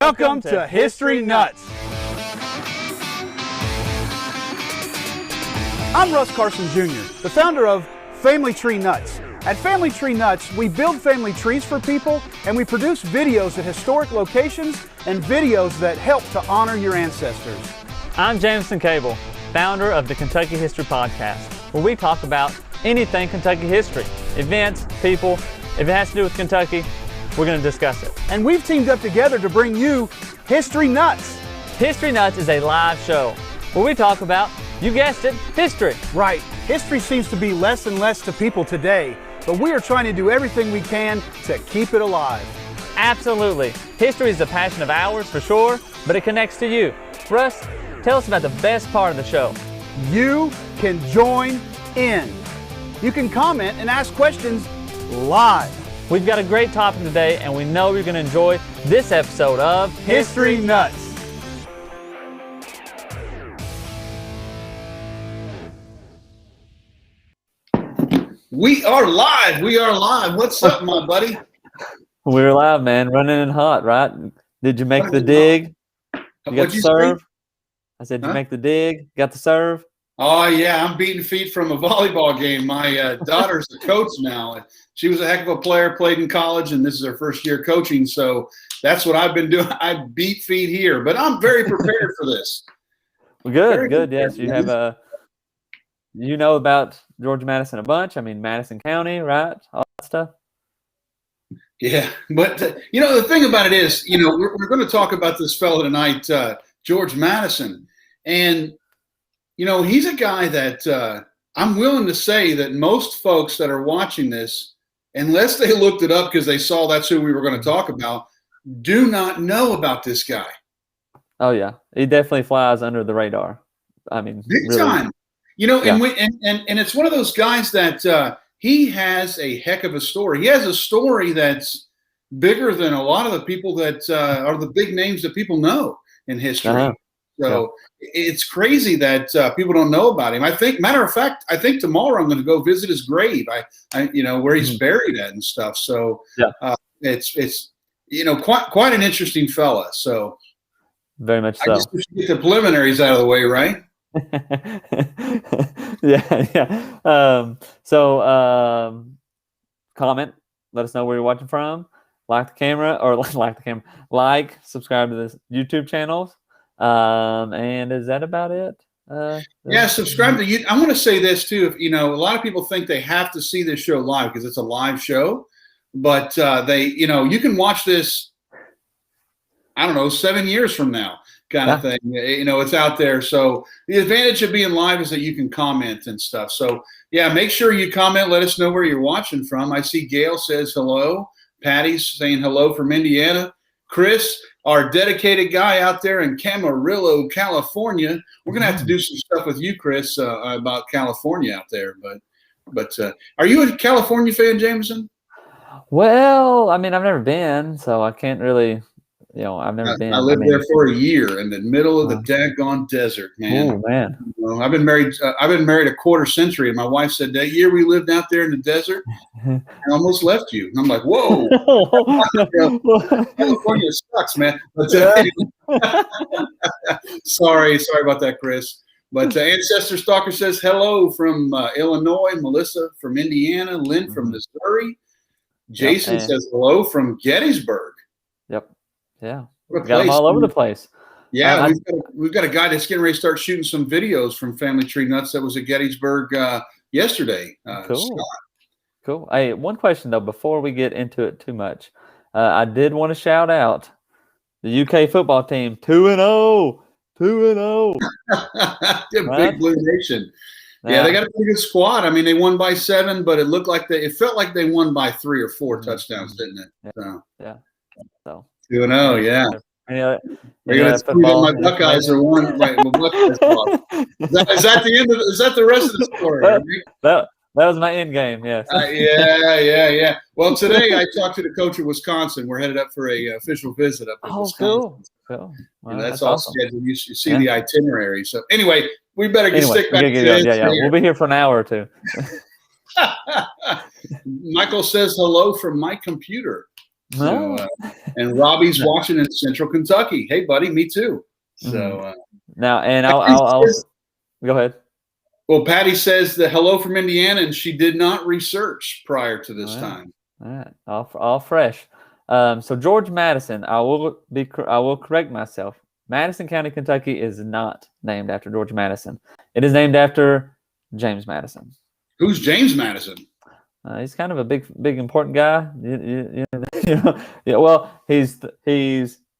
Welcome to History Nuts. I'm Russ Carson Jr., the founder of Family Tree Nuts. At Family Tree Nuts, we build family trees for people, and we produce videos at historic locations and videos that help to honor your ancestors. I'm Jameson Cable, founder of the Kentucky History Podcast, where we talk about anything Kentucky history, events, people. If it has to do with Kentucky, we're going to discuss it. And we've teamed up together to bring you History Nuts. History Nuts is a live show where we talk about, you guessed it, history. Right. History seems to be less and less to people today, but we are trying to do everything we can to keep it alive. Absolutely. History is a passion of ours for sure, but it connects to you. Russ, tell us about the best part of the show. You can join in. You can comment and ask questions live. We've got a great topic today, and we know you're going to enjoy this episode of History Nuts. We are live. We are live. What's up, my buddy? We're live, man. Running in hot, right? Did you make the dig? You got the serve? I said, did you make the dig? Got the serve? Oh, yeah. I'm beating feet from a volleyball game. My daughter's a coach now. She was a heck of a player, played in college, and this is her first year coaching. So that's what I've been doing. I beat feet here, but I'm very prepared for this. Well, good. Yes, you have you know about George Madison a bunch. I mean, Madison County, right? All that stuff. Yeah, but the thing about it is, we're going to talk about this fellow tonight, George Madison, and he's a guy that I'm willing to say that most folks that are watching this, unless they looked it up because they saw that's who we were going to talk about, do not know about this guy. Oh yeah, he definitely flies under the radar. I mean, big really. time. And it's one of those guys that he has a heck of a story. He has a story that's bigger than a lot of the people that are the big names that people know in history. Uh-huh. So it's crazy that people don't know about him. Matter of fact, I think tomorrow I'm going to go visit his grave. Where he's buried at and stuff. So it's quite an interesting fella. So very much so. I guess we should get the preliminaries out of the way, right? yeah. Comment. Let us know where you're watching from. Like, subscribe to this YouTube channels. And is that about it? Subscribe to you. I want to say this too. A lot of people think they have to see this show live because it's a live show, but you can watch this, 7 years from now kind of thing. It's out there. So the advantage of being live is that you can comment and stuff. So yeah, make sure you comment. Let us know where you're watching from. I see Gail says hello. Patty's saying hello from Indiana. Chris, our dedicated guy out there in Camarillo, California. We're going to have to do some stuff with you, Chris, about California out there. But are you a California fan, Jameson? Well, I've never been, so I can't really, I've never been. I lived there for a year in the middle of the daggone desert, man. Oh, man. I've been married a quarter century, and my wife said that year we lived out there in the desert, I almost left you. And I'm like, whoa. California sucks, man. But, sorry about that, Chris. But Ancestor Stalker says hello from Illinois. Melissa from Indiana. Lynn from Missouri. Jason says hello from Gettysburg. Yep. Yeah. We got them all over the place. Yeah, we've got a guy that's getting ready to start shooting some videos from Family Tree Nuts that was at Gettysburg yesterday. Cool. Hey, one question though, before we get into it too much, I did want to shout out the UK football team, 2-0. Big Blue Nation. Yeah, they got a pretty good squad. They won by 7, but it felt like they won by 3 or 4 touchdowns, didn't it? So 2-0, yeah. You're going to see that my Buckeyes are won by my Buckeyes squad. Is that the end of? Is that the rest of the story? That was my end game. Yes. Yeah. Well, today I talked to the coach of Wisconsin. We're headed up for a official visit up in Wisconsin. Cool. Wow, that's all awesome. Scheduled. You see the itinerary. So anyway, we better stick back to this. Yeah. We'll be here for an hour or two. Michael says hello from my computer. So, and Robbie's watching in Central Kentucky. Hey, buddy, me too. So now, and I'll go ahead. Well, Patty says the hello from Indiana, and she did not research prior to this time. All right, all fresh. So George Madison, I will correct myself. Madison County, Kentucky is not named after George Madison. It is named after James Madison. Who's James Madison? He's kind of a big important guy. Well, he's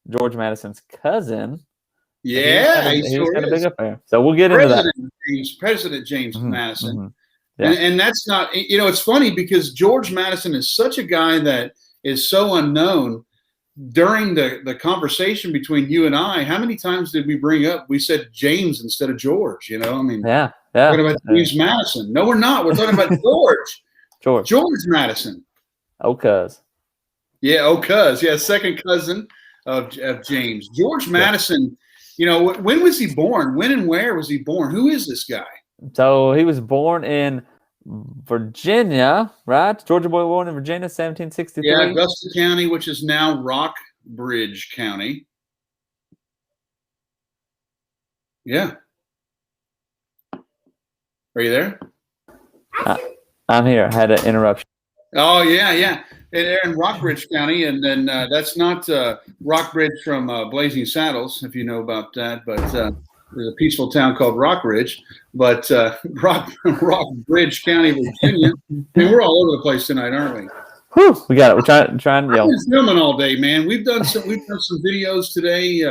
George Madison's cousin. Yeah, he's kind of big up there. So we'll get into that. President James Madison. Mm-hmm. Yeah. And that's not, it's funny because George Madison is such a guy that is so unknown. During the conversation between you and I, how many times did we bring up, we said James instead of George, Yeah. We're talking about James Madison. No, we're not. We're talking about George. George Madison. Oh, cuz. Yeah, Yeah, second cousin of James. George Madison, when was he born? When and where was he born? Who is this guy? So he was born in Virginia, right? Georgia boy born in Virginia, 1763. Yeah, Augusta County, which is now Rockbridge County. Yeah. Are you there? I'm here. I had an interruption. Oh, yeah. They're in Rockbridge County, and then that's not Rockbridge from Blazing Saddles, if you know about that, but there's a peaceful town called Rockridge, but Rockbridge County, Virginia. We're all over the place tonight, aren't we? Whew, we got it. We're trying to yell. I've been filming all day, man. We've done some videos today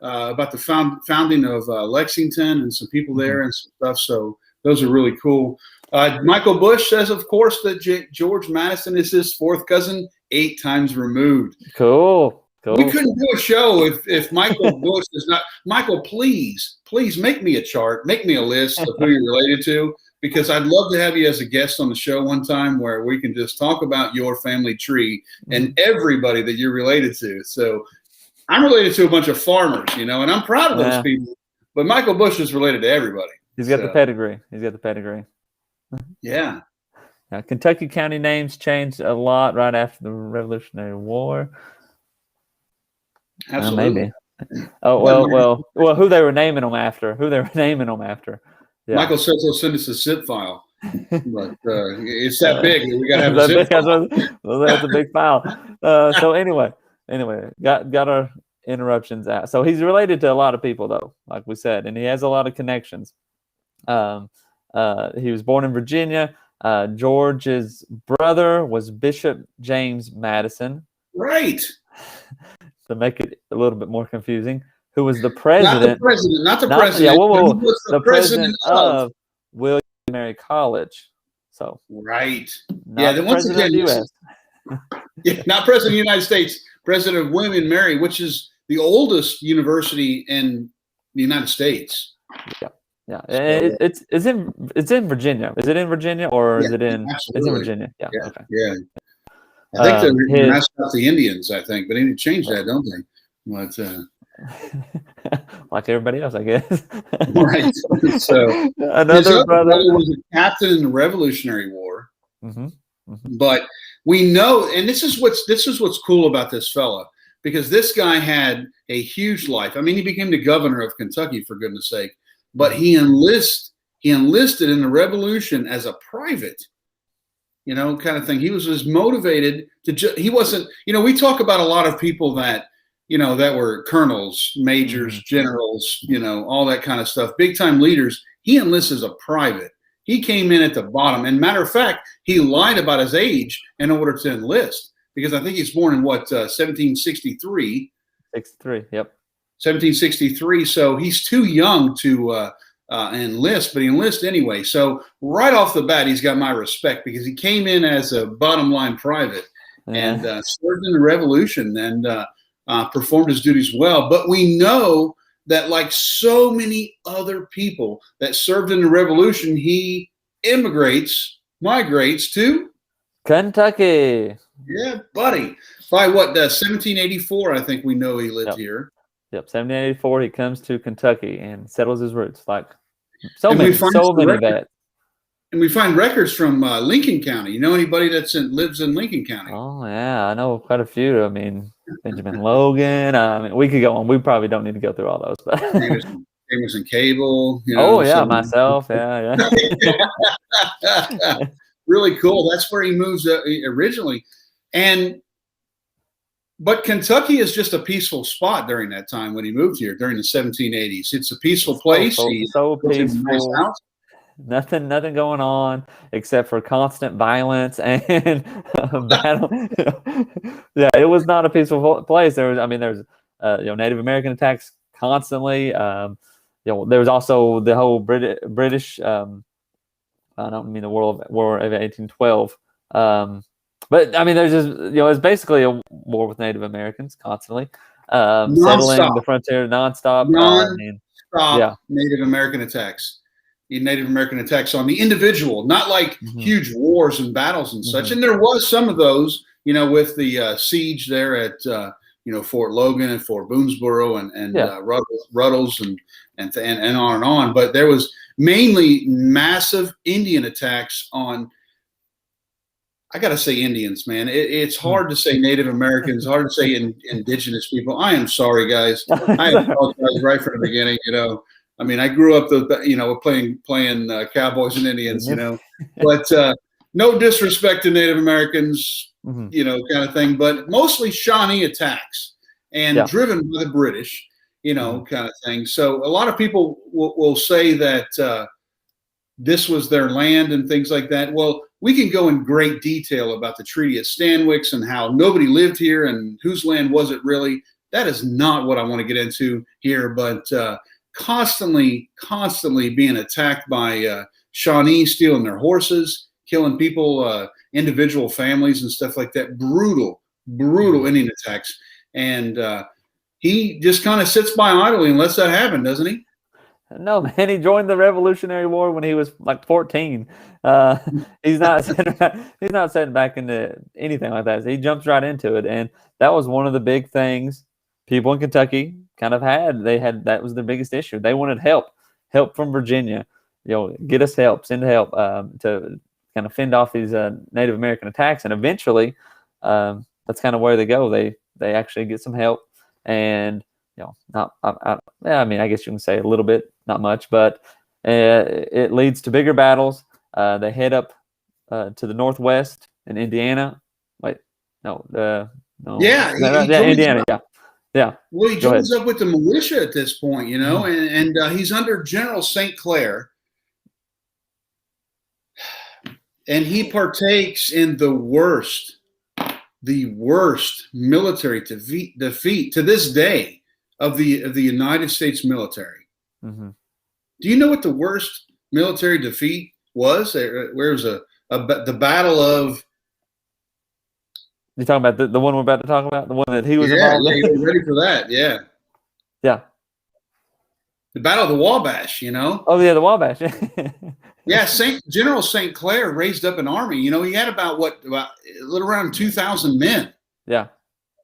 about the founding of Lexington and some people there and some stuff. So those are really cool. Michael Bush says, of course, that George Madison is his fourth cousin, 8 times removed. Cool. We couldn't do a show if Michael Bush is not. Michael, please make me a chart, make me a list of who you're related to, because I'd love to have you as a guest on the show one time where we can just talk about your family tree and everybody that you're related to. So I'm related to a bunch of farmers, and I'm proud of those people. But Michael Bush is related to everybody. He's got the pedigree. Yeah. Now, Kentucky county names changed a lot right after the Revolutionary War. Absolutely. Maybe. Oh, well, who they were naming them after. Yeah. Michael says he'll send us a zip file. But it's that big. We got to have a zip file. That's a big file. So anyway, got our interruptions out. So he's related to a lot of people, though, like we said, and he has a lot of connections. He was born in Virginia. George's brother was Bishop James Madison. Right. To make it a little bit more confusing, who was the president? Not the president. Yeah, the president of William and Mary College. So right. Yeah. Then once again, not president of the United States, president of William and Mary, which is the oldest university in the United States. Yeah. Yeah, it's in Virginia. Is it in Virginia or is it in? Absolutely. It's in Virginia. Yeah. Yeah. Okay. Yeah. I think they're messed up the Indians. I think, but they need to change that, don't they? But like everybody else, I guess. Right. So another brother was a captain in the Revolutionary War. Mm-hmm. Mm-hmm. But we know, and this is what's cool about this fella, because this guy had a huge life. I mean, he became the governor of Kentucky, for goodness sake. But he enlisted in the Revolution as a private, kind of thing. He was motivated to. He wasn't. We talk about a lot of people that that were colonels, majors, generals, all that kind of stuff, big time leaders. He enlisted as a private. He came in at the bottom. And matter of fact, he lied about his age in order to enlist, because I think he's born in 1763. 63. Yep. 1763, so he's too young to enlist, but he enlists anyway. So right off the bat, he's got my respect, because he came in as a bottom line private and served in the Revolution and performed his duties well. But we know that, like so many other people that served in the Revolution, he migrates to Kentucky. Yeah, buddy. By 1784, I think we know he lived here. Yep, 1784, he comes to Kentucky and settles his roots, like so many vets. And we find records from Lincoln County. You know anybody lives in Lincoln County? Oh yeah, I know quite a few. I mean, Benjamin Logan. I mean, we could go on. We probably don't need to go through all those. But Jameson Cable. oh yeah, myself. Yeah. Really cool. That's where he moves originally, but Kentucky is just a peaceful spot during that time when he moved here during the 1780s. It's a peaceful place. So peaceful. Nothing going on except for constant violence and battle. Yeah, it was not a peaceful place. There's Native American attacks constantly. There was also the whole British. I don't mean the War of 1812. But I mean, there's just it's basically a war with Native Americans constantly, settling the frontier nonstop. Native American attacks. Native American attacks on the individual, not like huge wars and battles and such. And there was some of those, with the siege there at Fort Logan and Fort Boonesboro and Ruddles and on and on. But there was mainly massive Indian attacks on. I got to say Indians, man. It's hard to say Native Americans, hard to say indigenous people. I am sorry, guys. I apologize right from the beginning. I mean, I grew up, playing cowboys and Indians, but no disrespect to Native Americans, kind of thing, but mostly Shawnee attacks and driven by the British, kind of thing. So a lot of people will say that this was their land and things like that. Well, we can go in great detail about the Treaty at Stanwix and how nobody lived here and whose land was it really. That is not what I want to get into here, but constantly being attacked by Shawnee, stealing their horses, killing people, individual families and stuff like that. Brutal Indian attacks. And he just kind of sits by idly and lets that happen, doesn't he? No, man, he joined the Revolutionary War when he was like 14. He's not setting back into anything like that. So he jumps right into it. And that was one of the big things people in Kentucky kind of had. That was their biggest issue. They wanted help from Virginia, get us help, send help to kind of fend off these Native American attacks. And eventually that's kind of where they go. They actually get some help and, I guess you can say a little bit, not much, but it leads to bigger battles. They head up to the northwest in Indiana. Indiana. Yeah. Well, he joins up with the militia at this point, and he's under General St. Clair, and he partakes in the worst military defeat to this day of the United States military. Mm-hmm. Do you know what the worst military defeat was? Where's the Battle of? You're talking about the one we're about to talk about, the one that he was involved in? Yeah, ready for that. Yeah. Yeah. The Battle of the Wabash, Oh yeah, the Wabash. Yeah, General St. Clair raised up an army. He had about a little around 2,000 men. Yeah.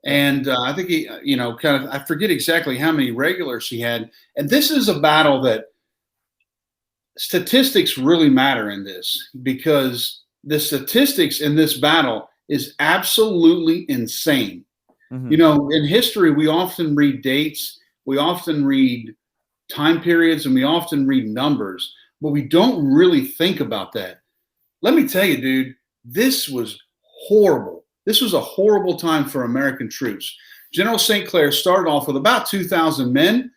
And I think he, I forget exactly how many regulars he had. And this is a battle that statistics really matter in this, because the statistics in this battle is absolutely insane. Mm-hmm. In history, we often read dates, we often read time periods, and we often read numbers, but we don't really think about that. Let me tell you, dude, this was horrible. This was a horrible time for American troops. General St. Clair started off with about 2,000 men.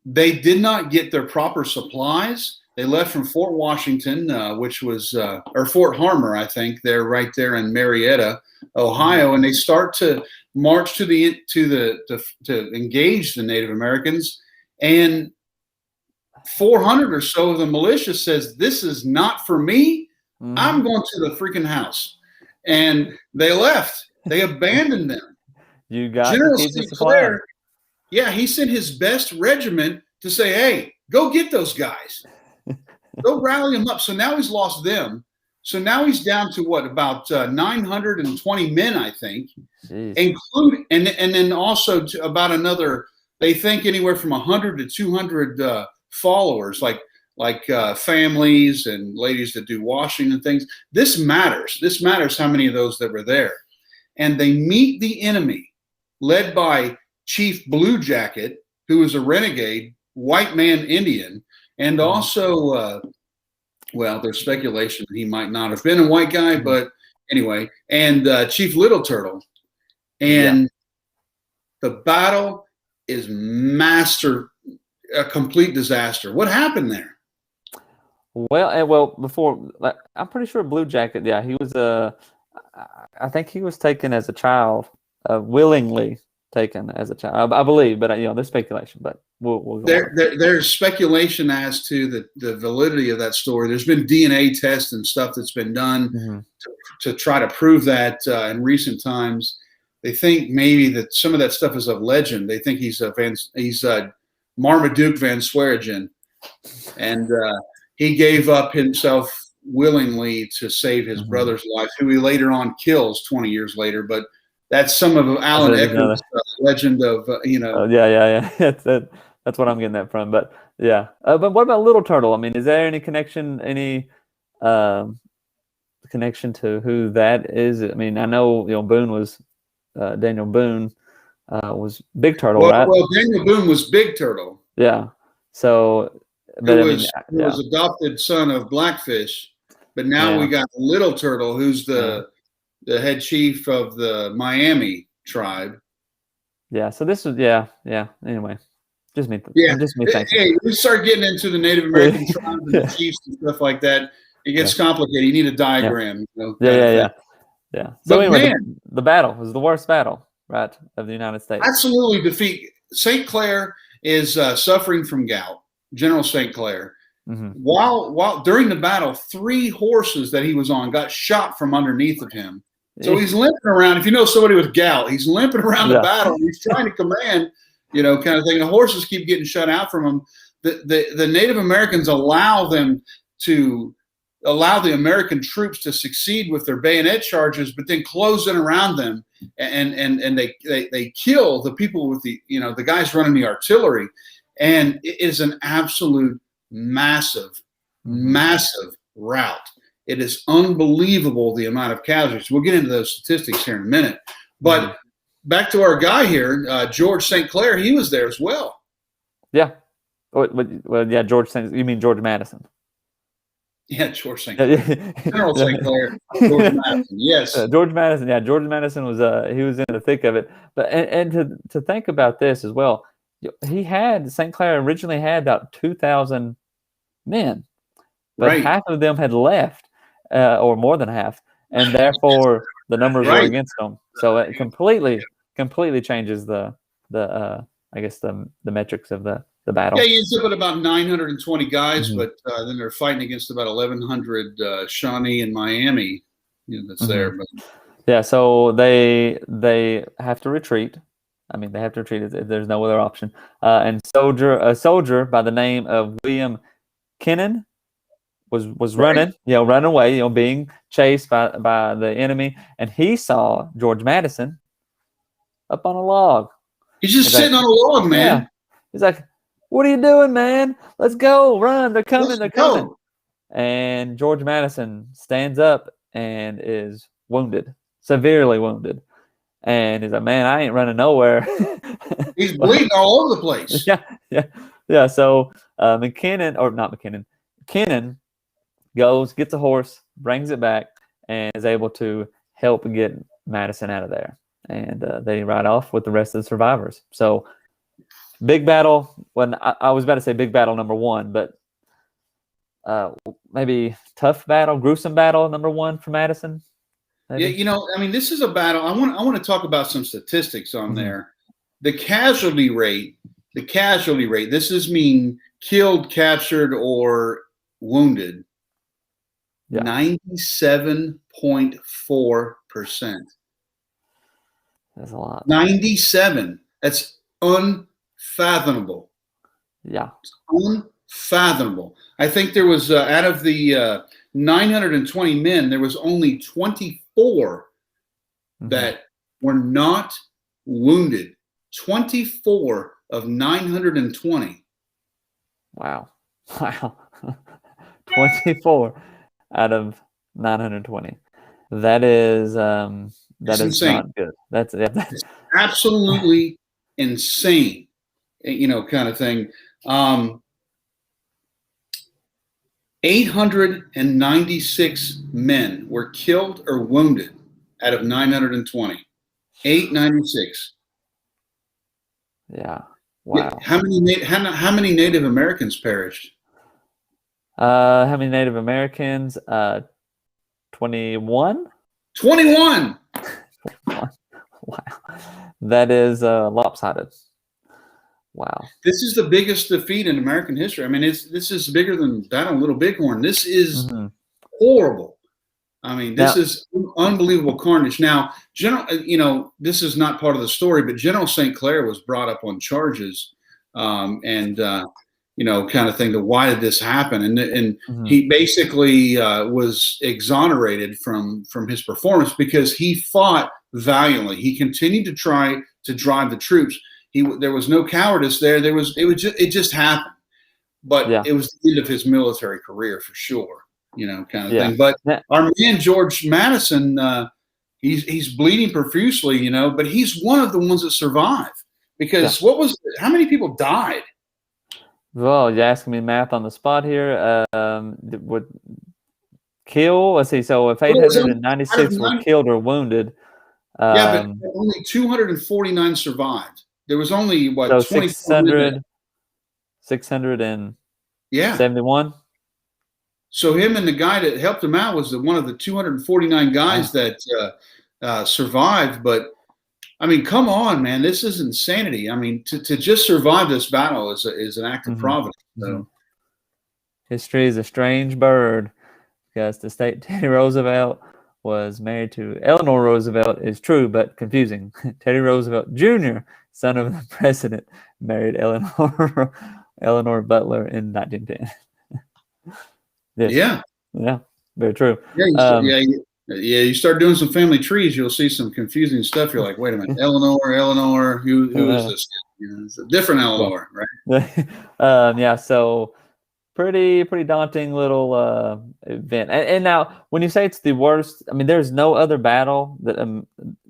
They did not get their proper supplies. They left from Fort Washington, which was or Fort Harmer, I think. They're right there in Marietta, Ohio, and they start to march to engage the Native Americans. And 400 or so of the militia says, "This is not for me. I'm going to the freaking house." And they left. They abandoned them. You got General St. Clair. Yeah, he sent his best regiment to say, "Hey, go get those guys. Go rally them up." So now he's lost them. So now he's down to about 920 men, I think, including and then also to about another. They think anywhere from 100 to 200 followers, like like families and ladies that do washing and things. This matters. This matters how many of those that were there. And they meet the enemy led by Chief Blue Jacket, who is a renegade, white man Indian, and also, well, there's speculation that he might not have been a white guy, but anyway, and Chief Little Turtle. And the battle is a complete disaster. What happened there? Well, before, I'm pretty sure Blue Jacket, yeah, he was I think he was taken as a child, willingly taken as a child, I believe, but there's speculation, but we'll go there's speculation as to the validity of that story. There's been DNA tests and stuff that's been done to try to prove that in recent times. They think maybe that some of that stuff is of legend. They think he's Marmaduke Van Sweringen, and he gave up himself willingly to save his brother's life, who he later on kills 20 years later. But that's some of Alan Ecker's legend of, yeah. That's what I'm getting that from. But yeah. But what about Little Turtle? I mean, is there any connection to who that is? I mean, I know, Boone was, Daniel Boone was Big Turtle, right? Well, Daniel Boone was Big Turtle. Yeah. So, but he was adopted son of Blackfish, but now we got Little Turtle, who's the head chief of the Miami tribe. Yeah. So this was Anyway, just me thinking. Hey, we start getting into the Native American tribes and the chiefs and stuff like that. It gets complicated. You need a diagram. Yeah. So anyway, the battle was the worst battle, right, of the United States. Absolutely defeat. St. Clair is suffering from gout. General St. Clair. While during the battle, 3 horses that he was on got shot from underneath of him. So he's limping around. If you know somebody with gout, he's limping around the battle. He's trying to command, kind of thing. The horses keep getting shut out from him. The Native Americans allow the American troops to succeed with their bayonet charges, but then close in around them, and they kill the people with the guys running the artillery. And it is an absolute massive rout. It is unbelievable the amount of casualties. We'll get into those statistics here in a minute. But back to our guy here, George St. Clair, he was there as well. Yeah. Well, yeah, you mean George Madison. Yeah, George St. Clair. General St. Clair, George Madison, yes. George Madison, yeah. George Madison was he was in the thick of it. But and to think about this as well, St. Clair originally had about 2,000 men, but half of them had left, or more than half, and therefore the numbers were against them. So it completely changes the metrics of the battle. Yeah, you ends up at about 920 guys, but then they're fighting against about 1,100 Shawnee and Miami. That's there. But yeah, so they have to retreat. I mean, they have to retreat. There's no other option. And a soldier by the name of William Kennan was running, running away, being chased by the enemy, and he saw George Madison up on a log. He's just sitting on a log, man. Yeah. He's like, "What are you doing, man? Let's go, run! They're coming! They're coming!" And George Madison stands up and is wounded, severely wounded. And he's like, "Man, I ain't running nowhere." He's bleeding all over the place. Yeah. So Kennan goes, gets a horse, brings it back, and is able to help get Madison out of there. And they ride off with the rest of the survivors. So big battle. When I was about to say big battle number 1, but maybe tough battle, gruesome battle number 1 for Madison. Maybe? Yeah, this is a battle. I want to talk about some statistics on there. The casualty rate. This is mean killed, captured, or wounded. 97.4%. That's a lot. 97. That's unfathomable. Yeah. It's unfathomable. I think there was out of the 920 men, there was only 24 that were not wounded. 24 of 920. Wow. Wow. 24 out of 920. That is insane. not good. That's It's absolutely insane, kind of thing. 896 men were killed or wounded out of 920. 896. Yeah. Wow. How many Native Americans perished? How many Native Americans? 21. 21. Wow. That is lopsided. Wow. This is the biggest defeat in American history. I mean, this is bigger than Battle of Little Bighorn. This is horrible. I mean, this is unbelievable carnage. Now, this is not part of the story, but General St. Clair was brought up on charges, kind of thing. Why did this happen? And he basically was exonerated from his performance because he fought valiantly. He continued to try to drive the troops. There was no cowardice there. It just happened, but it was the end of his military career for sure. Kind of thing. But our man George Madison, he's bleeding profusely, but he's one of the ones that survived because how many people died? Well, you're asking me math on the spot here. Would kill? Let's see. So if 896 were killed or wounded, but only 249 survived. There was only so 671. So him and the guy that helped him out was one of the 249 guys that survived. But I mean, come on, man, this is insanity. I mean, to just survive this battle is an act of providence. So. History is a strange bird because to state Teddy Roosevelt was married to Eleanor Roosevelt is true, but confusing. Teddy Roosevelt Jr., son of the president, married Eleanor Butler in 1910. Yeah, very true. You start doing some family trees, you'll see some confusing stuff. You're like, wait a minute, Eleanor, who is this? It's a different Eleanor, right? So pretty daunting little event. And now, when you say it's the worst, I mean, there's no other battle that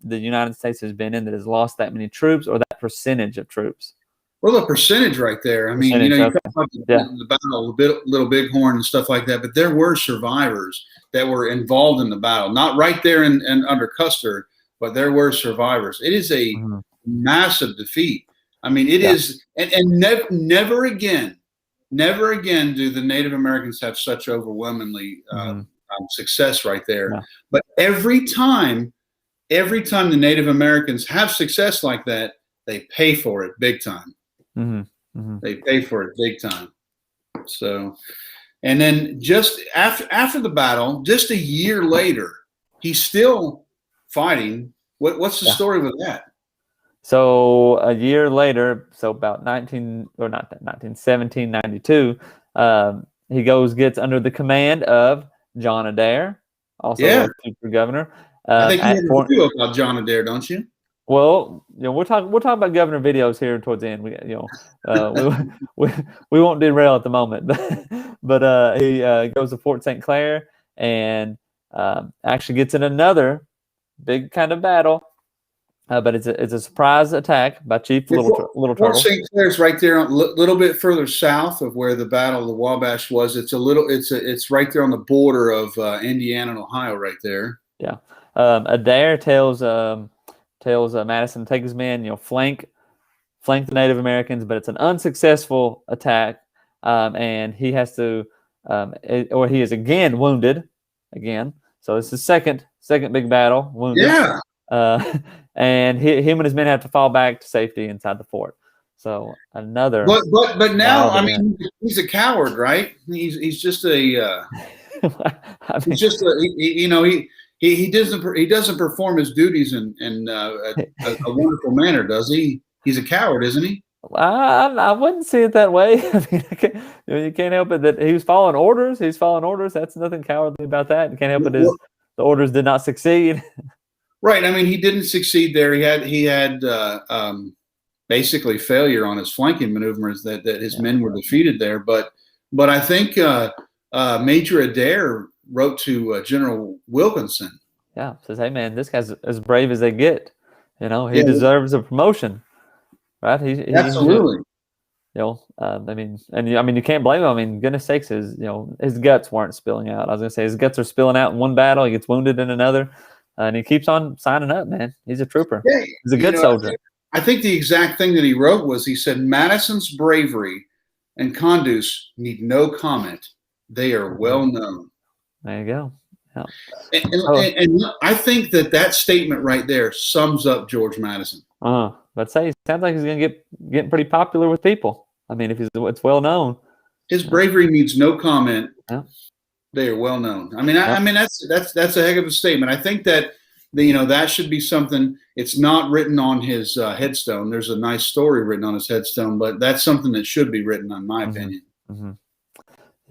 the United States has been in that has lost that many troops or that percentage of troops. Well, the percentage right there. I mean, you talk about the battle, Little Bighorn and stuff like that, but there were survivors that were involved in the battle, not right there and under Custer, but there were survivors. It is a massive defeat. I mean, it is, and never again do the Native Americans have such overwhelmingly success right there. Yeah. But every time the Native Americans have success like that, they pay for it big time. They pay for it big time. So, and then just after the battle, just a year later, he's still fighting. What's the story with that? So a year later, so about 1792, he gets under the command of John Adair, also future governor. I think you have a video about John Adair, don't you? Well, we'll talk about governor videos here towards the end. We won't derail at the moment, but he goes to Fort St. Clair and actually gets in another big kind of battle. But it's a surprise attack by Chief Little Turtle. Fort St. Clair's right there, a little bit further south of where the Battle of the Wabash was. It's right there on the border of Indiana and Ohio, right there. Yeah, Adair tells Madison to take his men, flank the Native Americans, but it's an unsuccessful attack, and he has to, or he is again wounded again. So it's the second big battle. Wounded. Yeah. And him and his men have to fall back to safety inside the fort. So another. But now, I mean, he's a coward, right? He's just a. He's just a. He doesn't perform his duties in a wonderful manner, does he? He's a coward, isn't he? I wouldn't see it that way. I mean, you can't help it that he was following orders. He's following orders. That's nothing cowardly about that. You can't help it the orders did not succeed. Right. I mean, he didn't succeed there. He had basically failure on his flanking maneuvers that his men were defeated there. But But I think Major Adair wrote to General Wilkinson. Yeah, says, hey man, this guy's as brave as they get. He Yeah. deserves a promotion, right? Absolutely. You can't blame him. I mean, goodness sakes, his guts weren't spilling out. I was gonna say his guts are spilling out in one battle. He gets wounded in another, and he keeps on signing up. Man, he's a trooper. Yeah, he's a good soldier. I think the exact thing that he wrote was he said Madison's bravery and conduce need no comment. They are well known. There you go. Yeah. And I think that statement right there sums up George Madison. But say it sounds like he's gonna get pretty popular with people. I mean, if it's well known, his bravery needs no comment. Yeah. They are well known. I mean, I mean that's a heck of a statement. I think that that should be something. It's not written on his headstone. There's a nice story written on his headstone, but that's something that should be written, in my opinion. Mm-hmm.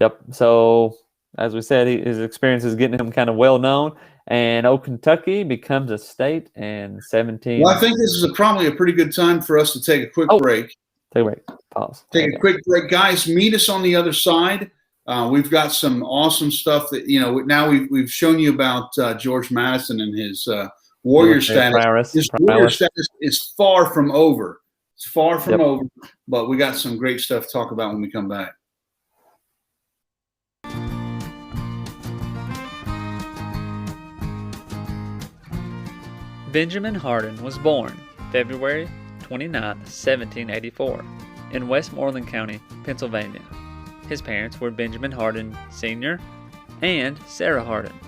Yep. So as we said, his experience is getting him kind of well known, and Kentucky becomes a state in 17. Well, I think this is probably a pretty good time for us to take a quick break. Take a break. Pause. Take a quick break, guys. Meet us on the other side. We've got some awesome stuff that now we've shown you about George Madison and his warrior status. His warrior status is far from over. It's far from over, but we got some great stuff to talk about when we come back. Benjamin Hardin was born February 29, 1784, in Westmoreland County, Pennsylvania. His parents were Benjamin Hardin Sr. and Sarah Hardin.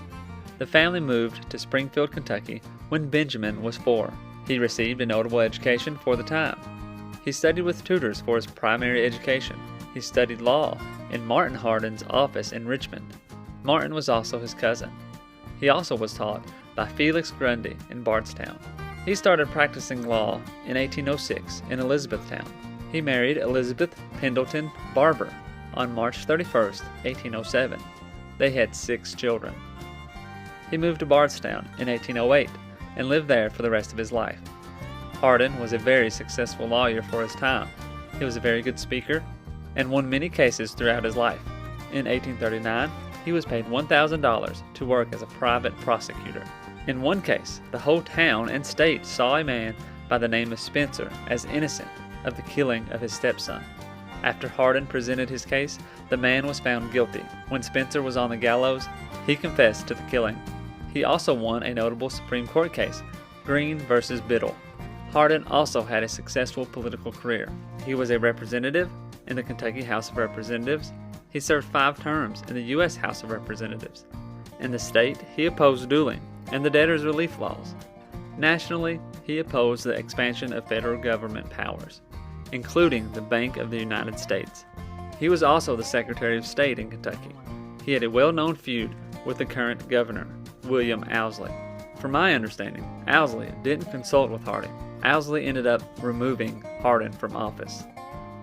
The family moved to Springfield, Kentucky when Benjamin was 4. He received a notable education for the time. He studied with tutors for his primary education. He studied law in Martin Hardin's office in Richmond. Martin was also his cousin. He also was taught by Felix Grundy in Bardstown. He started practicing law in 1806 in Elizabethtown. He married Elizabeth Pendleton Barber on March 31, 1807. They had 6 children. He moved to Bardstown in 1808 and lived there for the rest of his life. Hardin was a very successful lawyer for his time. He was a very good speaker and won many cases throughout his life. In 1839, he was paid $1,000 to work as a private prosecutor. In one case, the whole town and state saw a man by the name of Spencer as innocent of the killing of his stepson. After Hardin presented his case, the man was found guilty. When Spencer was on the gallows, he confessed to the killing. He also won a notable Supreme Court case, Green versus Biddle. Hardin also had a successful political career. He was a representative in the Kentucky House of Representatives. He served 5 terms in the U.S. House of Representatives. In the state, he opposed dueling and the debtors' relief laws. Nationally, he opposed the expansion of federal government powers, including the Bank of the United States. He was also the Secretary of State in Kentucky. He had a well-known feud with the current governor, William Owsley. From my understanding, Owsley didn't consult with Hardin. Owsley ended up removing Hardin from office.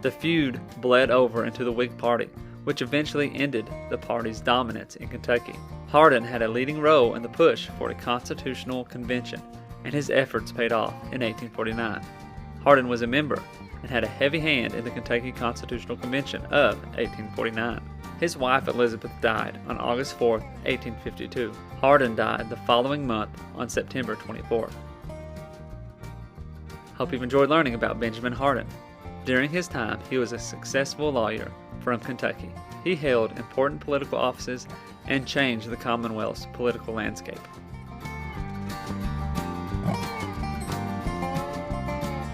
The feud bled over into the Whig Party, which eventually ended the party's dominance in Kentucky. Hardin had a leading role in the push for a constitutional convention, and his efforts paid off in 1849. Hardin was a member and had a heavy hand in the Kentucky Constitutional Convention of 1849. His wife Elizabeth died on August 4, 1852. Hardin died the following month on September 24th. Hope you've enjoyed learning about Benjamin Hardin. During his time, he was a successful lawyer from Kentucky. He held important political offices and changed the Commonwealth's political landscape.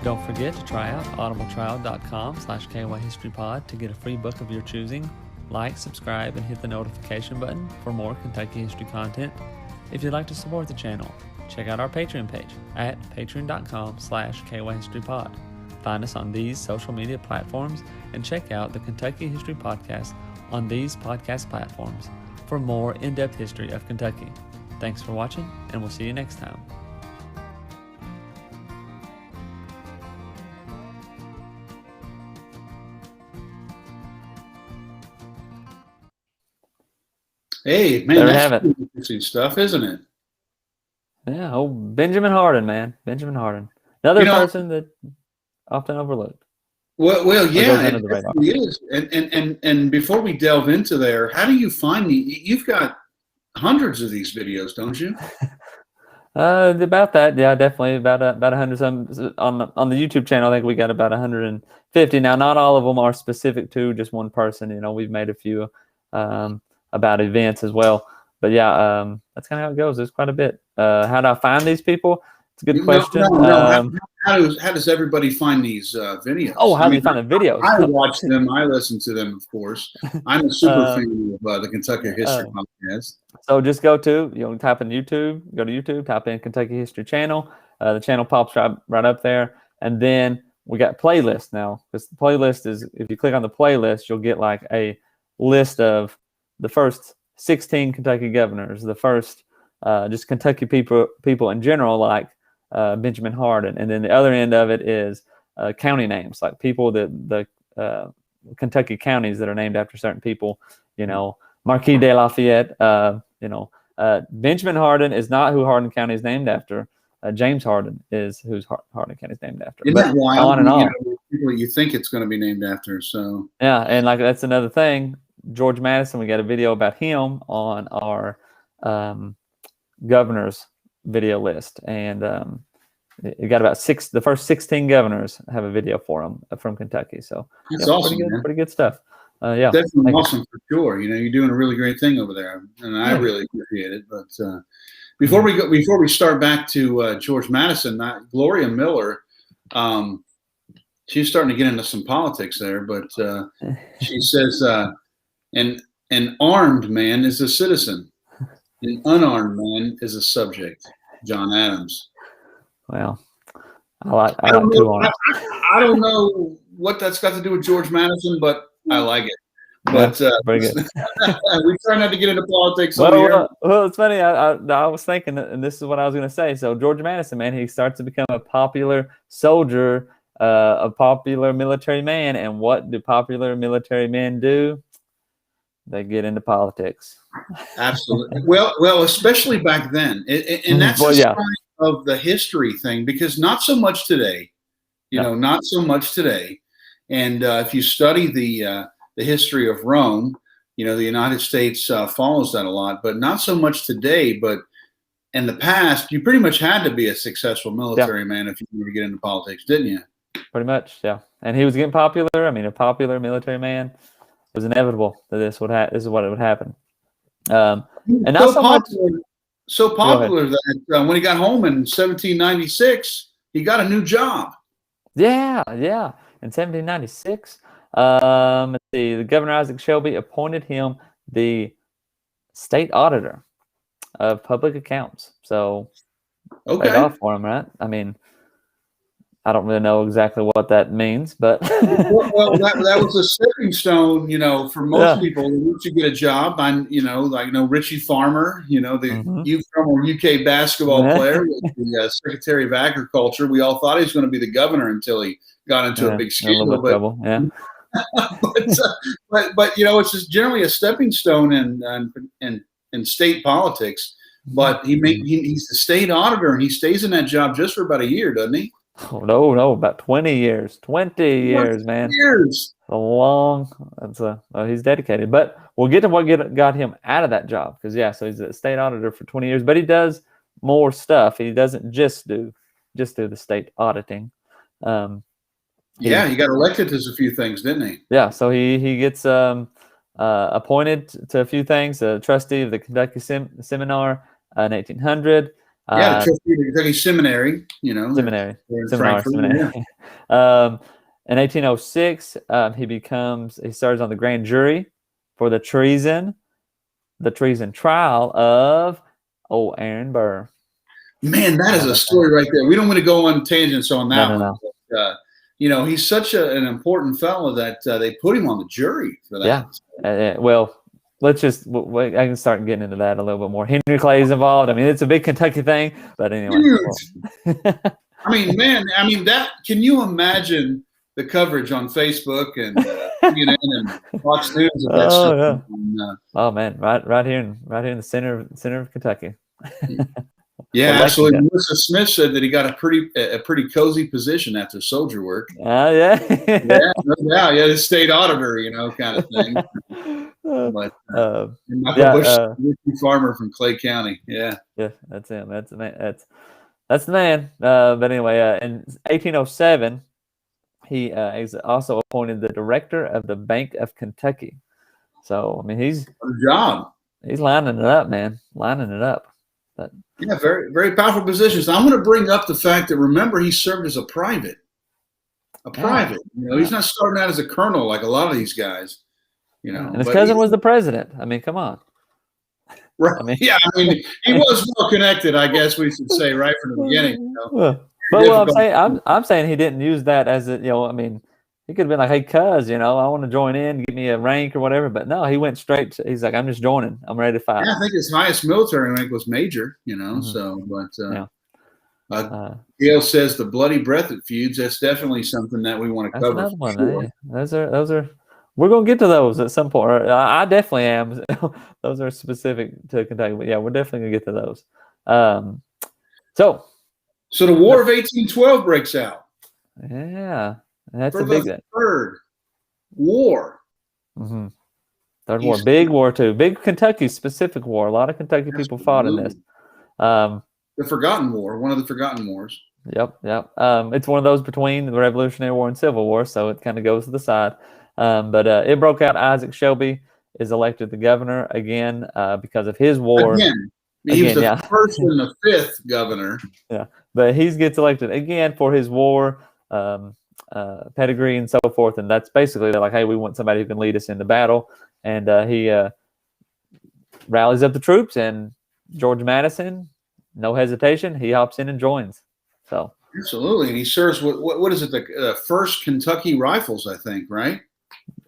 Don't forget to try out audibletrial.com/KYHistoryPod to get a free book of your choosing. Like, subscribe, and hit the notification button for more Kentucky history content. If you'd like to support the channel, check out our Patreon page at patreon.com/KYHistoryPod. Find us on these social media platforms and check out the Kentucky History Podcast on these podcast platforms for more in-depth history of Kentucky. Thanks for watching, and we'll see you next time. Hey, man, There we that's have it. interesting stuff, isn't it? Yeah, Benjamin Hardin, man. Benjamin Hardin. Another person that often overlooked. Well, Or yeah, goes it under the radar. definitely is. And before we delve into there, how do you find you've got hundreds of these videos, don't you? About that, yeah, definitely about 100 some on the YouTube channel. I think we got about 150 now. Not all of them are specific to just one person. You know, we've made a few about events as well. But yeah, that's kind of how it goes. There's quite a bit. How do I find these people? It's a good question. No. How does everybody find these videos? Oh, how do you find the videos? I watch them. I listen to them, of course. I'm a super fan of the Kentucky History Podcast. So just go to, type in YouTube, go to YouTube, type in Kentucky History Channel. The channel pops right up there. And then we got playlists now. Because the playlist is, if you click on the playlist, you'll get like a list of the first 16 Kentucky governors, the first just Kentucky people in general, like Benjamin Hardin. And then the other end of it is county names, like people that the Kentucky counties that are named after certain people, Marquis de Lafayette, Benjamin Hardin is not who Hardin County is named after. James Hardin is who's Hardin County is named after. Isn't that wild? On and on. People you think it's going to be named after. So yeah, and like that's another thing. George Madison, we got a video about him on our governors video list, and you got about the first 16 governors have a video for them from Kentucky. So that's awesome, pretty good stuff. Yeah, definitely awesome for sure. You're doing a really great thing over there, and I really appreciate it. But before we start back to George Madison, Gloria Miller, she's starting to get into some politics there. But she says, an armed man is a citizen, an unarmed man is a subject. John Adams. Well, I like two arms. I don't know what that's got to do with George Madison, but I like it. But very good. We try not to get into politics. Well, it's funny. I was thinking, and this is what I was going to say. So George Madison, man, he starts to become a popular soldier, a popular military man. And what do popular military men do? They get into politics. Absolutely. Well, especially back then, and that's a sign of the history thing, because not so much today. Not so much today. And if you study the history of Rome, the United States follows that a lot, but not so much today. But in the past, you pretty much had to be a successful military man if you wanted to get into politics, didn't you? Pretty much, yeah. And he was getting popular. I mean, a popular military man. It was inevitable that this is what would happen. And not so popular that when he got home in 1796, he got a new job. Yeah. In 1796, let's see, the Governor Isaac Shelby appointed him the state auditor of public accounts. So, paid off for him, right? I mean, I don't really know exactly what that means, but well, that was a stepping stone, for most people. Once you get a job, Richie Farmer, the former UK basketball player, the Secretary of Agriculture. We all thought he was going to be the governor until he got into a big scandal. Trouble. Yeah. but it's just generally a stepping stone in state politics. But he's the state auditor, and he stays in that job just for about a year, doesn't he? Oh, no, about 20 years. 20 years, man. Years. A long. He's dedicated. But we'll get to what got him out of that job, because so he's a state auditor for 20 years, but he does more stuff. He doesn't just do the state auditing. He got elected to a few things, didn't he? Yeah, so he gets appointed to a few things. A trustee of the Kentucky Seminar in 1800. The trustee of the Kentucky Seminary, Seminary. In 1806, he serves on the grand jury for the treason trial of Aaron Burr. Man, that is a story right there. We don't want to go on tangents on that one. No. But, he's such an important fellow that they put him on the jury for that. Yeah. Well, I can start getting into that a little bit more. Henry Clay is involved. I mean, it's a big Kentucky thing, but anyway. I mean, that, can you imagine the coverage on Facebook and CNN and Fox News of that stuff? Yeah. Oh man, right here in the center of Kentucky. Yeah, election absolutely. guy. Melissa Smith said that he got a pretty cozy position after soldier work. Yeah. Yeah, no doubt. Yeah, the state auditor, kind of thing. But Michael Bush, farmer from Clay County. Yeah. Yeah, that's him. That's the man. That's the man. But anyway, in 1807, he is also appointed the director of the Bank of Kentucky. So I mean, Good job. He's lining it up, man. Lining it up. But, yeah, very, very powerful positions. I'm going to bring up the fact that, remember, he served as a private. He's not starting out as a colonel like a lot of these guys. And his cousin was the president. I mean, come on. Right. I mean, he was well connected, I guess we should say, right from the beginning. I'm saying he didn't use that as a, he could have been like, hey, cuz, I want to join in, give me a rank or whatever. But no, he went straight he's like, I'm just joining. I'm ready to fight. Yeah, I think his highest military rank was major, Gail says the bloody breath it feuds. That's definitely something that we want to cover. Another one. Sure. Hey, those are. We're gonna get to those at some point. I definitely am. Those are specific to Kentucky, but yeah, we're definitely gonna get to those. So the War of 1812 breaks out. Yeah, that's for a big third war. Mm-hmm. Third war, big war too. Big Kentucky specific war. A lot of Kentucky people fought in this. The Forgotten War, one of the Forgotten Wars. Yep. It's one of those between the Revolutionary War and Civil War, so it kind of goes to the side. But it broke out. Isaac Shelby is elected the governor again because of his war. He was the first and the fifth governor. Yeah, but he gets elected again for his war pedigree and so forth. And that's basically they're like, hey, we want somebody who can lead us into battle. And he rallies up the troops, and George Madison, no hesitation, he hops in and joins. So absolutely, and he serves what is it? The First Kentucky Rifles, I think, right?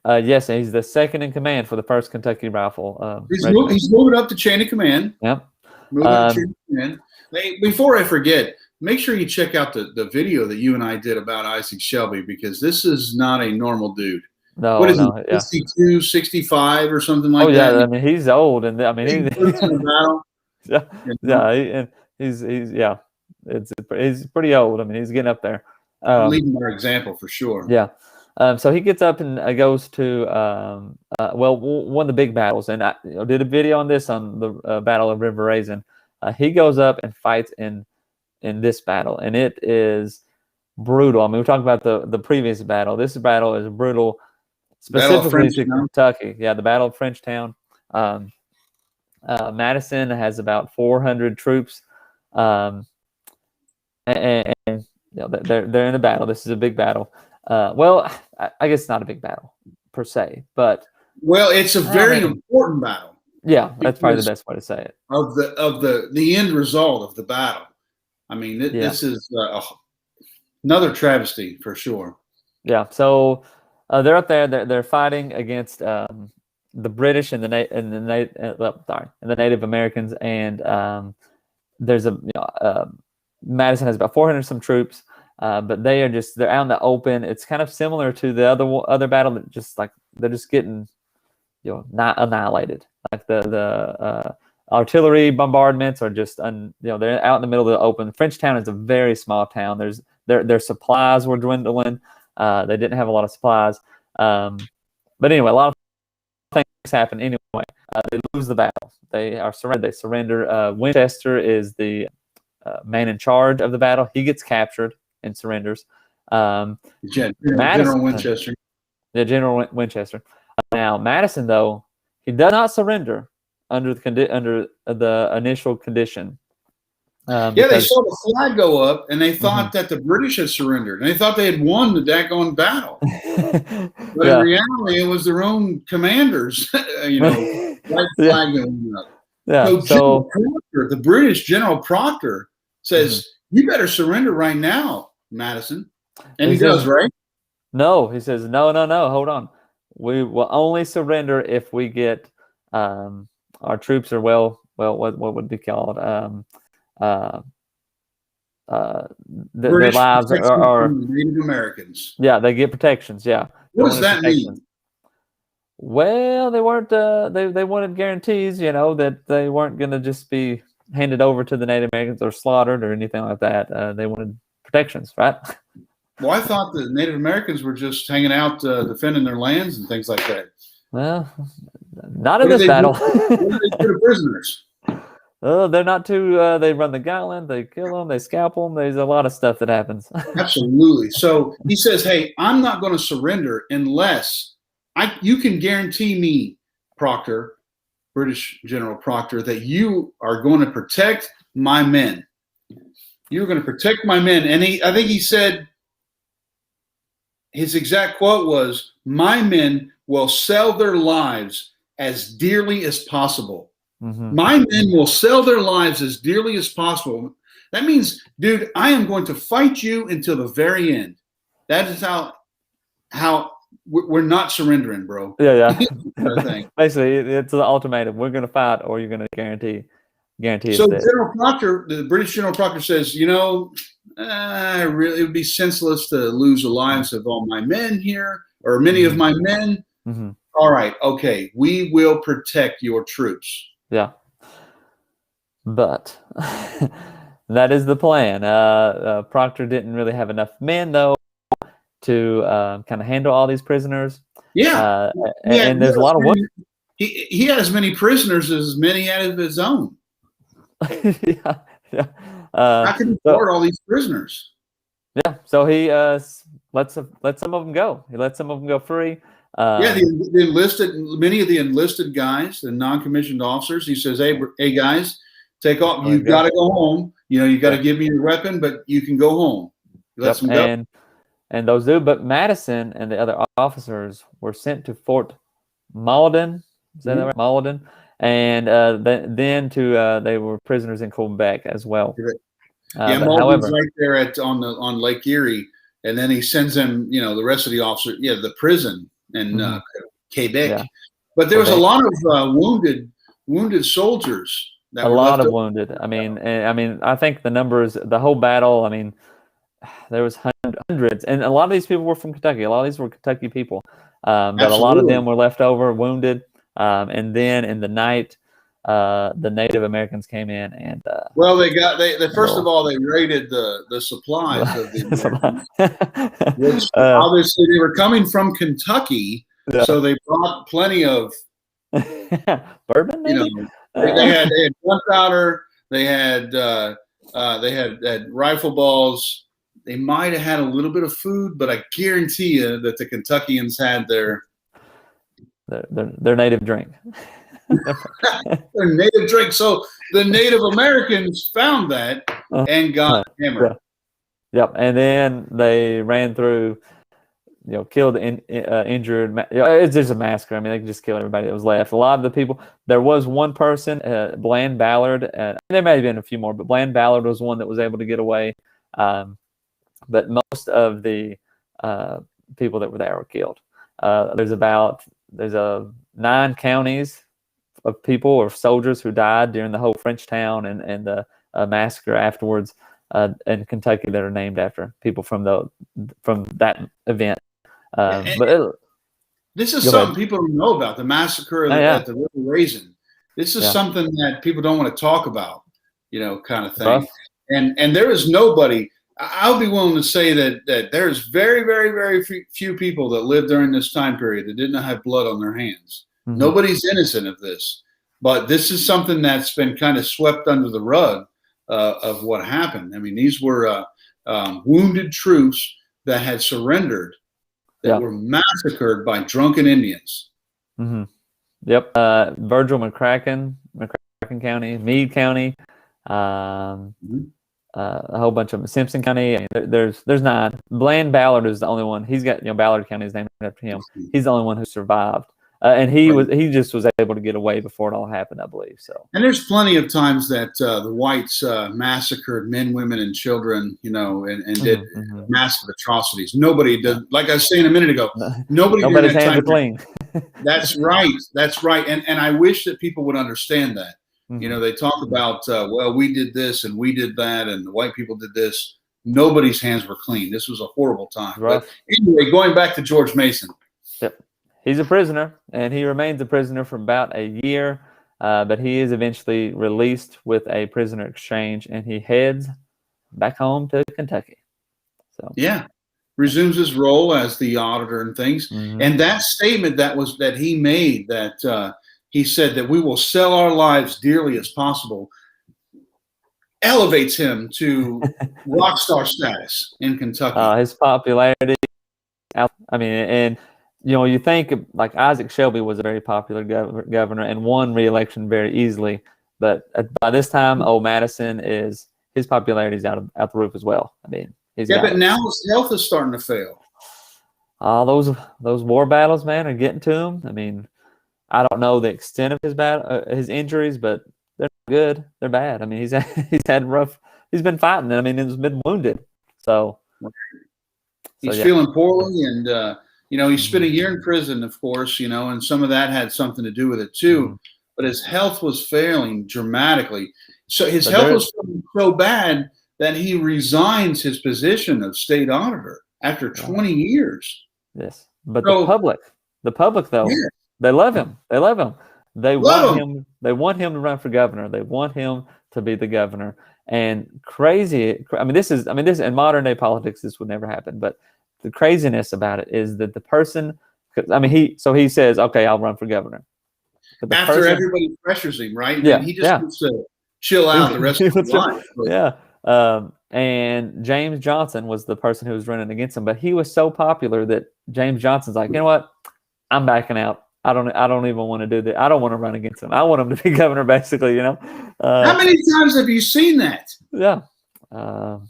Yes, and he's the second in command for the First Kentucky Rifle. He's moving up the chain of command. Yep. Moving up chain of command. Hey, before I forget, make sure you check out the video that you and I did about Isaac Shelby, because this is not a normal dude. No, what is he? Yeah. 62, 65 or something like that? Oh yeah, I mean he's old, and I mean he's he's pretty old. I mean he's getting up there. Leading our example for sure. Yeah. So he gets up and goes to one of the big battles, and I did a video on this on the Battle of River Raisin. He goes up and fights in this battle, and it is brutal. I mean, we talked about the previous battle. This battle is brutal, specifically to Kentucky. Yeah, the Battle of Frenchtown. Madison has about 400 troops, and they're in a battle. This is a big battle. Well, I guess it's not a big battle per se, but it's a very important battle. Yeah, that's probably the best way to say it. Of the end result of the battle. I mean, this is another travesty for sure. Yeah, so they're up there. They're fighting against the British and the Native Americans, and there's Madison has about 400 some troops. But they're out in the open. It's kind of similar to the other battle that just like they're just getting, not annihilated. Like the artillery bombardments are just they're out in the middle of the open. Frenchtown is a very small town. Their supplies were dwindling. They didn't have a lot of supplies. But anyway, a lot of things happen anyway. They lose the battle. They are surrendered. They surrender. Winchester is the man in charge of the battle. He gets captured and surrenders. General Winchester. Yeah, General Winchester. Now Madison, though, he does not surrender under the initial condition. They saw the flag go up, and they thought that the British had surrendered, and they thought they had won the daggone battle. But in reality, it was their own commanders. Flag going up. Yeah. So Proctor, the British General Proctor, says, "You better surrender right now, Madison." And he does, right? No, he says, no, hold on. We will only surrender if we get our troops are what would be called? Their lives are Native Americans. Yeah, they get protections. Yeah. What does that mean? Well, they weren't. They wanted guarantees, that they weren't going to just be handed over to the Native Americans or slaughtered or anything like that. They wanted protections, right? Well, I thought the Native Americans were just hanging out, defending their lands and things like that. Well, not in this battle. What do they do to prisoners? Oh, they're not too. They run the gauntlet. They kill them. They scalp them. There's a lot of stuff that happens. Absolutely. So he says, "Hey, I'm not going to surrender unless you can guarantee me, Proctor, British General Proctor, that you are going to protect my men. You're going to protect my men." And I think he said, his exact quote was, "My men will sell their lives as dearly as possible." Mm-hmm. My men will sell their lives as dearly as possible. That means, dude, I am going to fight you until the very end. That is how we're not surrendering, bro. Yeah. Thing. Basically, it's the ultimatum. We're going to fight, or you're going to guarantee. So General Proctor, the British General Proctor says, really, it would be senseless to lose the lives of all my men here, or many of my men. Mm-hmm. All right, okay, we will protect your troops. Yeah, but that is the plan. Proctor didn't really have enough men, though, to kind of handle all these prisoners. Yeah, and there's a lot of women. He had as many prisoners as many had of his own. yeah. How can he afford all these prisoners? Yeah, so he let some of them go. He let some of them go free. The enlisted, many of the enlisted guys, the non-commissioned officers, he says, hey guys, take off. You've got to go home. You got to give me your weapon, but you can go home. Let them go. And those do. But Madison and the other officers were sent to Fort Malden. Is that right? Malden. And then they were prisoners in Quebec as well. Malden's right there on Lake Erie, and then he sends them, the rest of the officers, the prison in Quebec. Yeah. But there was a lot of wounded soldiers. A lot of wounded. I mean, I think the numbers, the whole battle. I mean, there was hundreds, and a lot of these people were from Kentucky. A lot of these were Kentucky people, but a lot of them were left over, wounded. And then in the night, the Native Americans came in and first of all they raided the supplies of the Americans, which obviously they were coming from Kentucky, so they brought plenty of bourbon. They had gunpowder, they had rifle balls. They might have had a little bit of food, but I guarantee you that the Kentuckians had their native drink. Their native drink. So the Native Americans found that and got hammered. Yep. And then they ran through, killed, injured. It's just a massacre. I mean, they just killed everybody that was left. A lot of the people. There was one person, Bland Ballard. There may have been a few more, but Bland Ballard was one that was able to get away. But most of the people that were there were killed. There's 9 counties of people or soldiers who died during the whole Frenchtown and the massacre afterwards in Kentucky that are named after people from that event. This is something people don't know about, the massacre at the River Raisin. This is something that people don't want to talk about, kind of thing. Rough. And there is nobody. I'll be willing to say that there's very, very, very few people that lived during this time period that did not have blood on their hands. Mm-hmm. Nobody's innocent of this, but this is something that's been kind of swept under the rug of what happened. I mean, these were wounded troops that had surrendered, that were massacred by drunken Indians. Mm-hmm. Yep. Virgil McCracken County, Meade County, a whole bunch of them. Simpson County. I mean, there's 9. Bland Ballard is the only one. He's got Ballard County is named after him. He's the only one who survived, and he just was able to get away before it all happened, I believe. So. And there's plenty of times that the whites massacred men, women, and children, and did massive atrocities. Nobody did. Like I was saying a minute ago, nobody's hands are clean. That's right. That's right. And I wish that people would understand that. They talk about, we did this and we did that and the white people did this. Nobody's hands were clean. This was a horrible time. Right. But anyway, going back to George Mason. Yep. He's a prisoner, and he remains a prisoner for about a year. but he is eventually released with a prisoner exchange, and he heads back home to Kentucky. So yeah, resumes his role as the auditor and things. And that statement that he made, that he said that we will sell our lives dearly as possible, elevates him to rock star status in Kentucky. His popularity, I mean, and you think like Isaac Shelby was a very popular governor and won re-election very easily, but by this time, Madison his popularity is out the roof as well. I mean, but now his health is starting to fail. Those war battles, man, are getting to him. I mean, I don't know the extent of his injuries, but they're not good. They're bad. I mean, he's had rough. He's been fighting. I mean, he's been wounded. So he's feeling poorly, and he spent a year in prison, of course. And some of that had something to do with it too. But his health was failing dramatically. So his health was so bad that he resigns his position of state auditor after 20 years. Yes, but the public though, they love him. They love him. They want him. They want him to run for governor. They want him to be the governor. And crazy. I mean, this in modern day politics, this would never happen. But the craziness about it is that the person. I mean, he says, "Okay, I'll run for governor." But after everybody pressures him, right? Yeah, and he just wants to chill out the rest of his life. Yeah. And James Johnson was the person who was running against him, but he was so popular that James Johnson's like, you know what? I'm backing out. I don't even want to do that. I don't want to run against him. I want him to be governor, basically, How many times have you seen that? Yeah. Not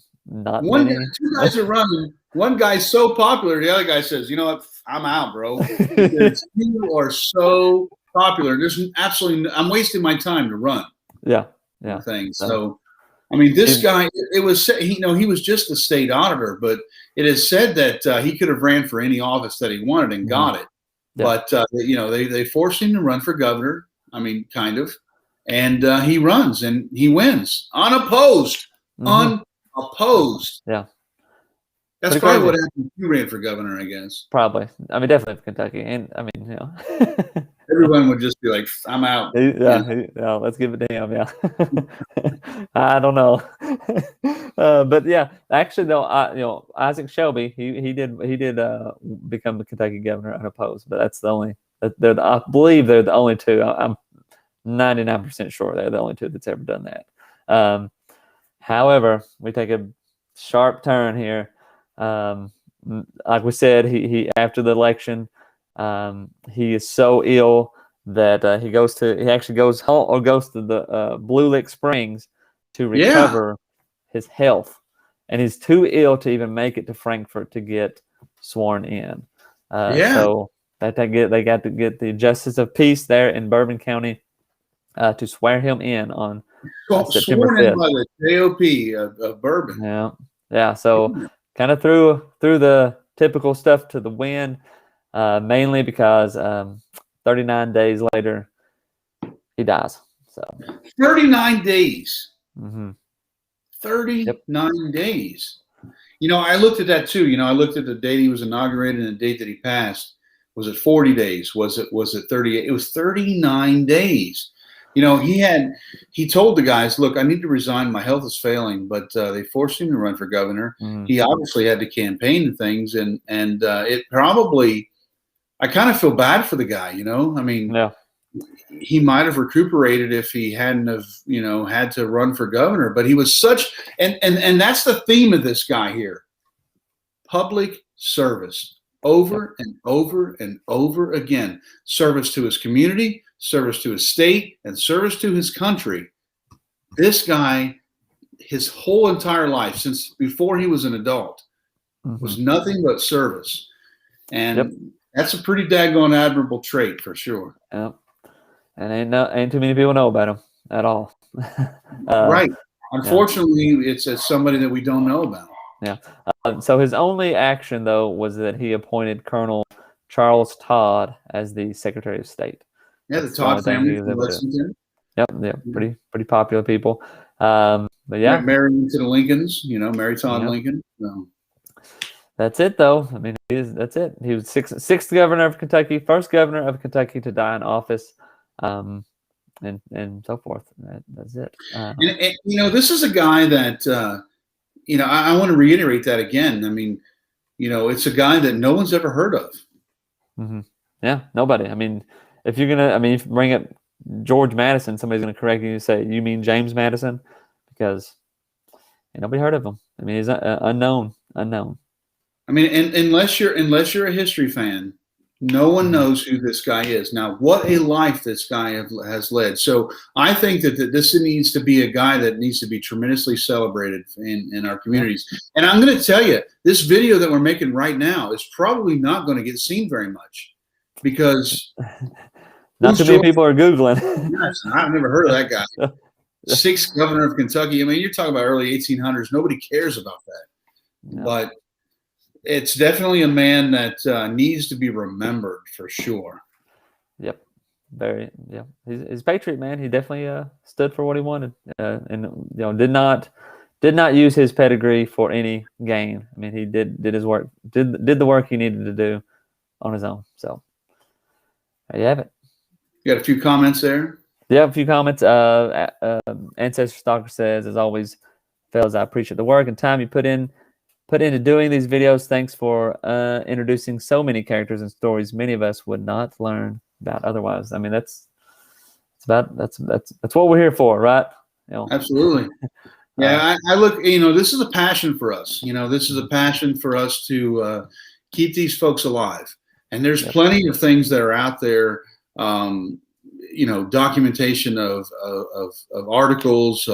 one many. Guy, two guys are running. One guy's so popular, the other guy says, you know what? I'm out, bro. Because you are so popular. There's absolutely I'm wasting my time to run. Yeah. Things. So I mean, this guy, it was, he was just a state auditor, but it is said that he could have ran for any office that he wanted and got it. Yeah. But, they forced him to run for governor. I mean, kind of. And he runs and he wins. Unopposed. Unopposed. Yeah. That's probably what happened if you ran for governor, I guess. Probably. I mean, definitely for Kentucky. And, I mean, Everyone would just be like, I'm out. Yeah, let's give it to him. Yeah. I don't know. But yeah, actually though, Isaac Shelby, he did become the Kentucky governor unopposed, but that's the only, I believe they're the only two. I'm 99% sure they're the only two that's ever done that. However, we take a sharp turn here. Like we said, he after the election, he is so ill that he actually goes home or goes to the Blue Lick Springs to recover his health, and he's too ill to even make it to Frankfort to get sworn in. So they got to get the Justice of Peace there in Bourbon County to swear him in on September 5th. Sworn in by the JOP of Bourbon. Yeah. So kind of threw the typical stuff to the wind. Mainly because 39 days later, he dies. So 39 days. 39 days. I looked at that too. I looked at the date he was inaugurated and the date that he passed. Was it 40 days? Was it 38? It was 39 days. He told the guys, look, I need to resign. My health is failing, but they forced him to run for governor. He obviously had to campaign and things, and it probably. I kind of feel bad for the guy, I mean, he might have recuperated if he hadn't have, had to run for governor, but he was and that's the theme of this guy here. Public service over and over and over again. Service to his community, service to his state, and service to his country. This guy, his whole entire life, since before he was an adult, was nothing but service. And that's a pretty daggone admirable trait for sure. Yep. And ain't too many people know about him at all. Right. Unfortunately, it's somebody that we don't know about. Yeah. So his only action, though, was that he appointed Colonel Charles Todd as the Secretary of State. Yeah, the Todd family from Lexington. Yep. Pretty popular people. But yeah, married to the Lincolns. Mary Todd Lincoln. So. That's it, though. I mean, that's it. He was sixth governor of Kentucky, first governor of Kentucky to die in office. and so forth. That's it. And, this is a guy that I want to reiterate that again. I mean, it's a guy that no one's ever heard of. Mm-hmm. Yeah, nobody. I mean, if you bring up George Madison, somebody's going to correct you and say, "You mean James Madison?" Because nobody heard of him. I mean, he's unknown. I mean, and unless you're a history fan, no one knows who this guy is. Now, what a life this guy has led. So I think that this needs to be a guy that needs to be tremendously celebrated in our communities. And I'm going to tell you, this video that we're making right now is probably not going to get seen very much because not too many people are Googling. Yes, I've never heard of that guy. 6th governor of Kentucky. I mean, you're talking about early 1800s. Nobody cares about that. No. But it's definitely a man that needs to be remembered for sure. Yep. He's a patriot, man. He definitely stood for what he wanted, and did not use his pedigree for any gain. I mean, he did his work, did the work he needed to do on his own. So there you have it. You got a few comments there? Yeah, a few comments. Ancestor Stalker says, as always, fellas, I appreciate the work and time you put into doing these videos. Thanks for introducing so many characters and stories many of us would not learn about otherwise. I mean, that's what we're here for, right? Absolutely. Yeah, I look. This is a passion for us. This is a passion for us to keep these folks alive. And there's plenty of things that are out there. Documentation of articles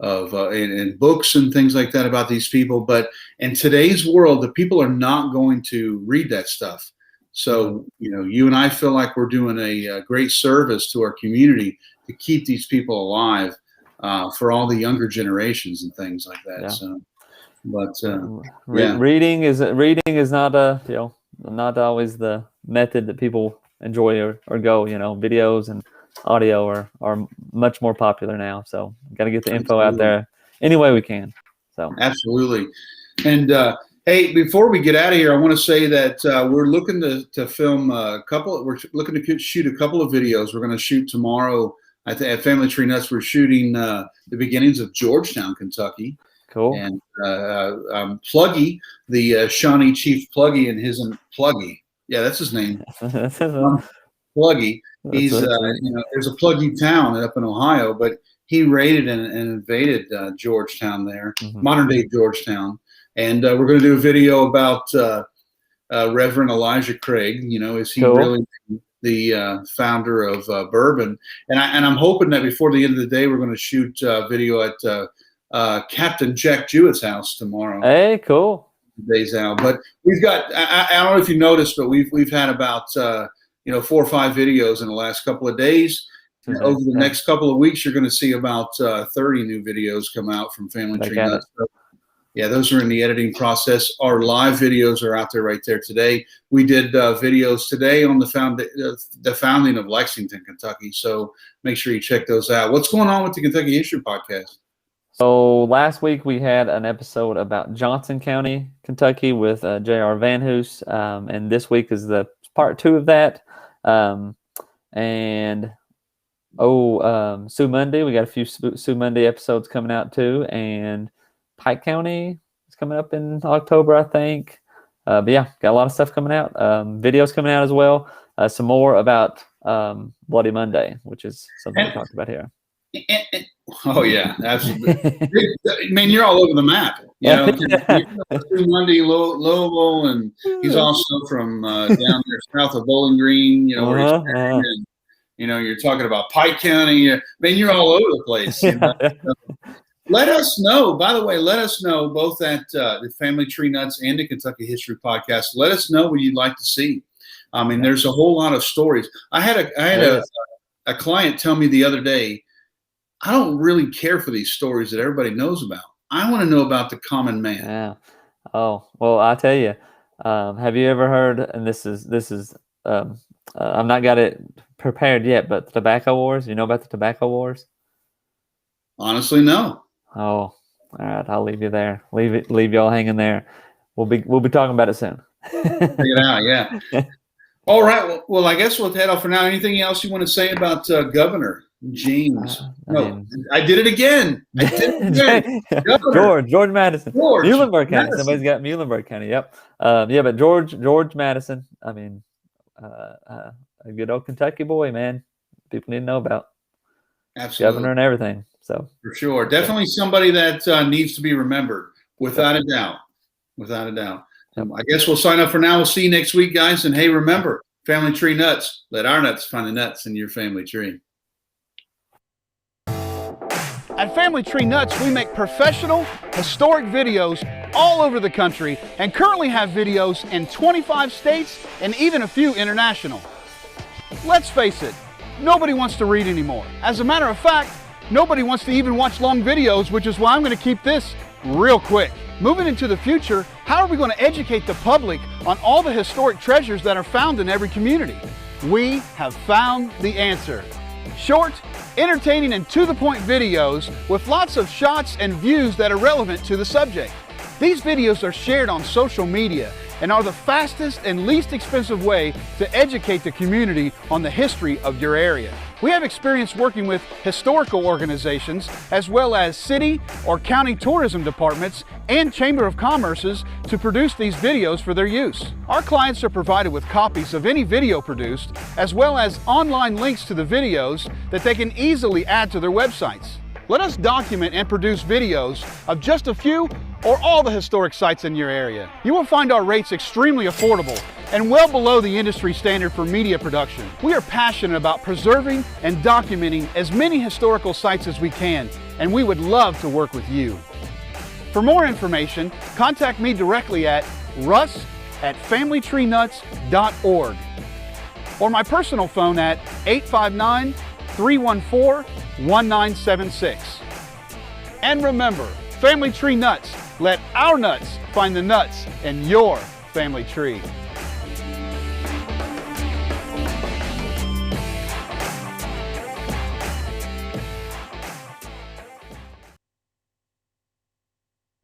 and books and things like that about these people. But in today's world, the people are not going to read that stuff. So, you and I feel like we're doing a great service to our community to keep these people alive for all the younger generations and things like that. Yeah. So, but reading is not not always the method that people enjoy or go. Videos and audio are much more popular now. So got to get the info out there any way we can. So absolutely. And hey, before we get out of here, I want to say that we're looking to film we're looking to shoot a couple of videos. We're going to shoot tomorrow at Family Tree Nuts. We're shooting the beginnings of Georgetown, Kentucky. Cool. And Pluggy, the Shawnee Chief Pluggy, and his Pluggy. Yeah, that's his name. Pluggy. He's there's a Pluggy town up in Ohio, but he raided and invaded Georgetown there, modern day Georgetown. And we're going to do a video about Reverend Elijah Craig. Is he really the founder of bourbon? And I'm hoping that before the end of the day, we're going to shoot a video at Captain Jack Jewett's house tomorrow. Hey, cool. Days out, but we've got. I don't know if you noticed, but we've had about 4 or 5 videos in the last couple of days. Over the next couple of weeks, you're going to see about 30 new videos come out from Family Tree Nuts. So, yeah, those are in the editing process. Our live videos are out there right there today. We did videos today on the founding of Lexington, Kentucky. So make sure you check those out. What's going on with the Kentucky History Podcast? So last week we had an episode about Johnson County, Kentucky with J.R. Van Hoos, and this week is the part 2 of that. Sioux Monday, we got a few Sioux Monday episodes coming out too, and Pike County is coming up in October, I think. But yeah, got a lot of stuff coming out. Videos coming out as well. Some more about Bloody Monday, which is something we talked about here. Oh yeah, absolutely. Man, you're all over the map. Monday, Louisville, and he's also from down there south of Bowling Green. And, you're talking about Pike County. Man, you're all over the place. Let us know. By the way, let us know both at the Family Tree Nuts and the Kentucky History Podcast. Let us know what you'd like to see. I mean, there's a whole lot of stories. I had a client tell me the other day, I don't really care for these stories that everybody knows about. I want to know about the common man. Yeah. Oh, well, I'll tell you. Have you ever heard, and this is I've not got it prepared yet, but the Tobacco Wars? You know about the Tobacco Wars? Honestly, no. Oh, all right. I'll leave you there. Leave y'all hanging there. We'll be talking about it soon. Check it out, yeah. All right. Well, I guess we'll head off for now. Anything else you want to say about Governor James. I No, mean- I did it again. I did it again. Governor. George Madison. George Muhlenberg County. Madison. Somebody's got Muhlenberg County. Yep. Yeah, but George Madison. I mean, a good old Kentucky boy, man. People need to know about. Absolutely. Governor and everything. So For sure. Definitely somebody that needs to be remembered, without a doubt. Without a doubt. I guess we'll sign up for now. We'll see you next week, guys. And hey, remember, Family Tree Nuts. Let our nuts find the nuts in your family tree. At Family Tree Nuts, we make professional, historic videos all over the country and currently have videos in 25 states and even a few international. Let's face it, nobody wants to read anymore. As a matter of fact, nobody wants to even watch long videos, which is why I'm going to keep this real quick. Moving into the future, how are we going to educate the public on all the historic treasures that are found in every community? We have found the answer. Short, entertaining, and to-the-point videos with lots of shots and views that are relevant to the subject. These videos are shared on social media and are the fastest and least expensive way to educate the community on the history of your area. We have experience working with historical organizations as well as city or county tourism departments and Chamber of Commerce's to produce these videos for their use. Our clients are provided with copies of any video produced as well as online links to the videos that they can easily add to their websites. Let us document and produce videos of just a few or all the historic sites in your area. You will find our rates extremely affordable and well below the industry standard for media production. We are passionate about preserving and documenting as many historical sites as we can, and we would love to work with you. For more information, contact me directly at russ@familytreenuts.org or my personal phone at 859-314-1976. And remember, Family Tree Nuts, let our nuts find the nuts in your family tree.